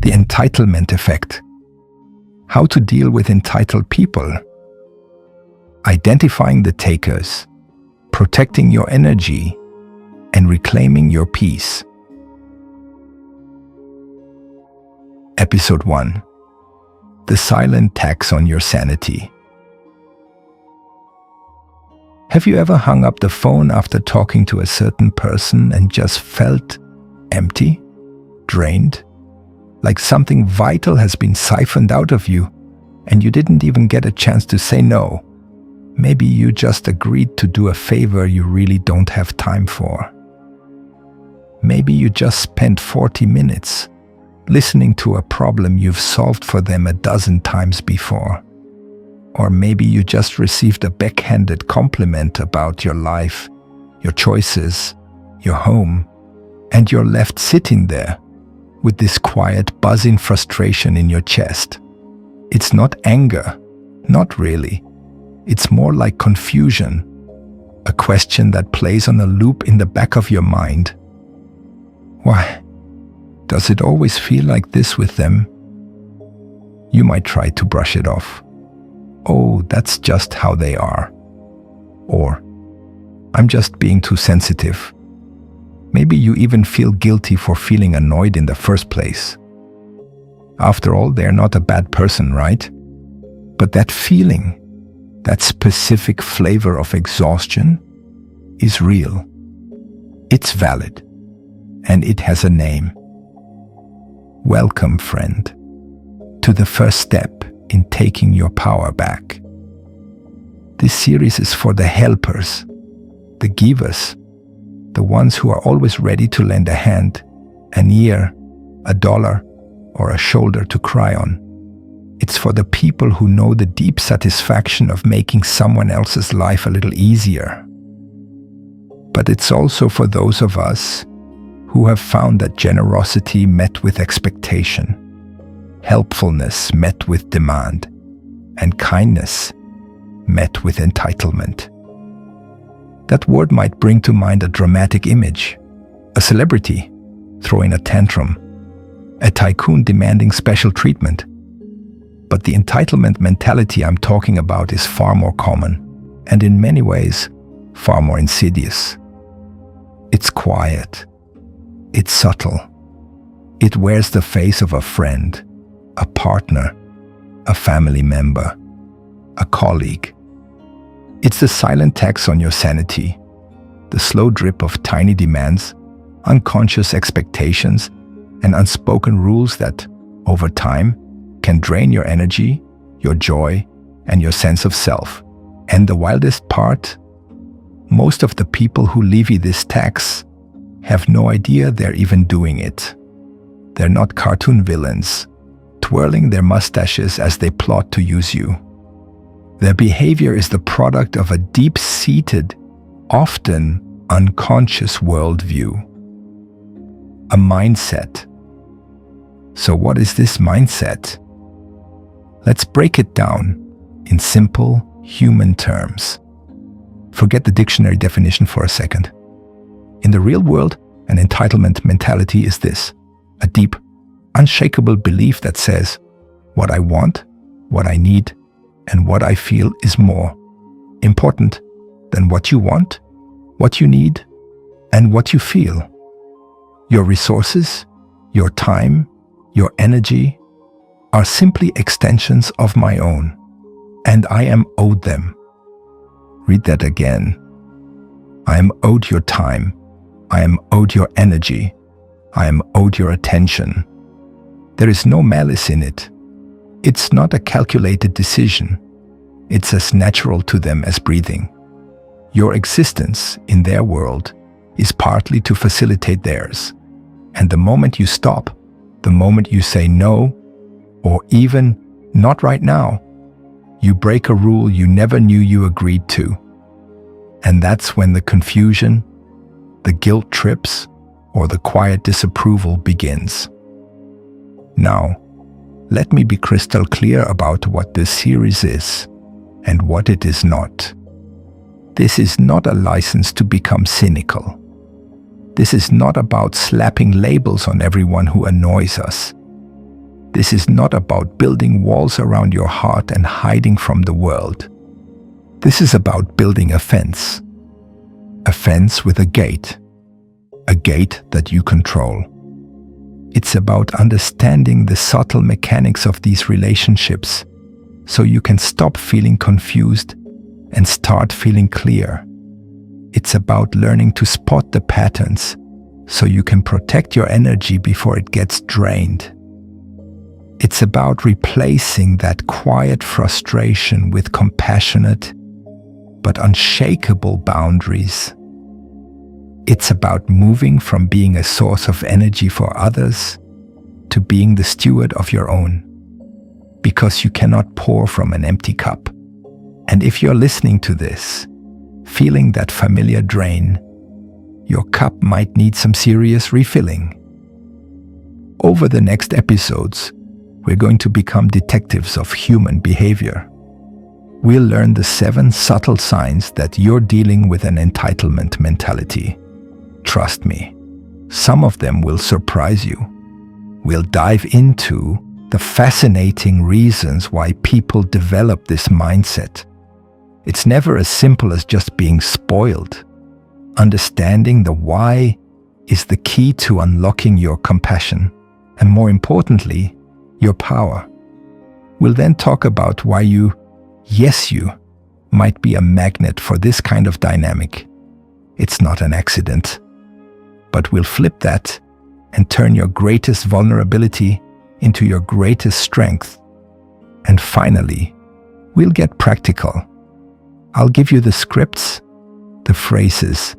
The Entitlement Effect. How to deal with entitled people. Identifying the takers, protecting your energy, and reclaiming your peace. Episode 1. The silent tax on your sanity. Have you ever hung up the phone after talking to a certain person and just felt empty, drained, like something vital has been siphoned out of you and you didn't even get a chance to say no? Maybe you just agreed to do a favor you really don't have time for. Maybe you just spent 40 minutes listening to a problem you've solved for them a dozen times before. Or maybe you just received a backhanded compliment about your life, your choices, your home, and you're left sitting there with this quiet, buzzing frustration in your chest. It's not anger, not really. It's more like confusion, a question that plays on a loop in the back of your mind. Why? Does it always feel like this with them? You might try to brush it off. Oh, that's just how they are. Or, I'm just being too sensitive. Maybe you even feel guilty for feeling annoyed in the first place. After all, they're not a bad person, right? But that feeling, that specific flavor of exhaustion, is real. It's valid. And it has a name. Welcome, friend, to the first step in taking your power back. This series is for the helpers, the givers, the ones who are always ready to lend a hand, an ear, a dollar, or a shoulder to cry on. It's for the people who know the deep satisfaction of making someone else's life a little easier. But it's also for those of us who have found that generosity met with expectation, helpfulness met with demand, and kindness met with entitlement. That word might bring to mind a dramatic image, a celebrity throwing a tantrum, a tycoon demanding special treatment. But the entitlement mentality I'm talking about is far more common, and in many ways, far more insidious. It's quiet. It's subtle. It wears the face of a friend, a partner, a family member, a colleague. It's the silent tax on your sanity, the slow drip of tiny demands, unconscious expectations, and unspoken rules that, over time, can drain your energy, your joy, and your sense of self. And the wildest part, most of the people who levy this tax have no idea they're even doing it. They're not cartoon villains, twirling their mustaches as they plot to use you. Their behavior is the product of a deep-seated, often unconscious worldview. A mindset. So what is this mindset? Let's break it down in simple human terms. Forget the dictionary definition for a second. In the real world, an entitlement mentality is this: a deep, unshakable belief that says, what I want, what I need, and what I feel is more important than what you want, what you need, and what you feel. Your resources, your time, your energy are simply extensions of my own, and I am owed them. Read that again. I am owed your time. I am owed your energy. I am owed your attention. There is no malice in it. It's not a calculated decision. It's as natural to them as breathing. Your existence in their world is partly to facilitate theirs. And the moment you stop, the moment you say no, or even not right now, you break a rule you never knew you agreed to. And that's when the confusion, the guilt trips, or the quiet disapproval begins. Now, let me be crystal clear about what this series is and what it is not. This is not a license to become cynical. This is not about slapping labels on everyone who annoys us. This is not about building walls around your heart and hiding from the world. This is about building a fence with a gate that you control. It's about understanding the subtle mechanics of these relationships so you can stop feeling confused and start feeling clear. It's about learning to spot the patterns so you can protect your energy before it gets drained. It's about replacing that quiet frustration with compassionate but unshakable boundaries. It's about moving from being a source of energy for others to being the steward of your own, because you cannot pour from an empty cup. And if you're listening to this, feeling that familiar drain, your cup might need some serious refilling. Over the next episodes, we're going to become detectives of human behavior. We'll learn the 7 subtle signs that you're dealing with an entitlement mentality. Trust me, some of them will surprise you. We'll dive into the fascinating reasons why people develop this mindset. It's never as simple as just being spoiled. Understanding the why is the key to unlocking your compassion, and more importantly, your power. We'll then talk about why you might be a magnet for this kind of dynamic. It's not an accident. But we'll flip that and turn your greatest vulnerability into your greatest strength. And finally, we'll get practical. I'll give you the scripts, the phrases,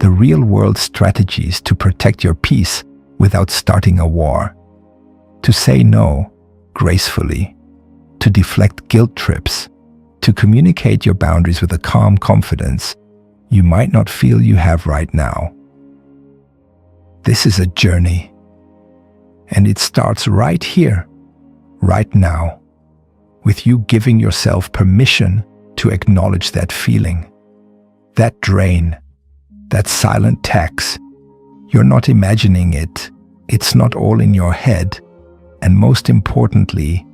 the real-world strategies to protect your peace without starting a war. To say no gracefully, to deflect guilt trips, to communicate your boundaries with a calm confidence you might not feel you have right now. This is a journey, and it starts right here, right now, with you giving yourself permission to acknowledge that feeling, that drain, that silent tax. You're not imagining it. It's not all in your head. And most importantly,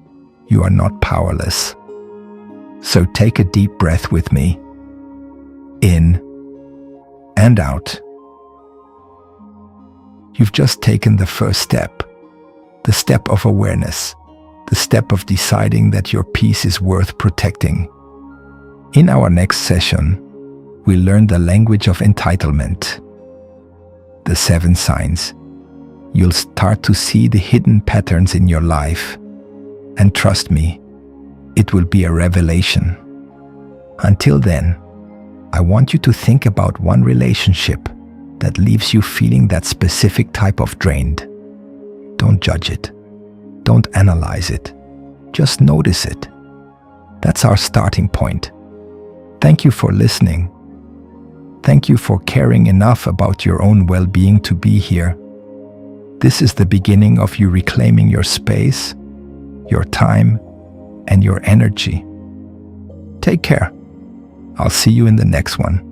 you are not powerless. So take a deep breath with me. In and out. You've just taken the first step, the step of awareness, the step of deciding that your peace is worth protecting. In our next session, we'll learn the language of entitlement, the 7 signs. You'll start to see the hidden patterns in your life. And trust me, it will be a revelation. Until then, I want you to think about one relationship that leaves you feeling that specific type of drained. Don't judge it. Don't analyze it. Just notice it. That's our starting point. Thank you for listening. Thank you for caring enough about your own well-being to be here. This is the beginning of you reclaiming your space, your time, and your energy. Take care. I'll see you in the next one.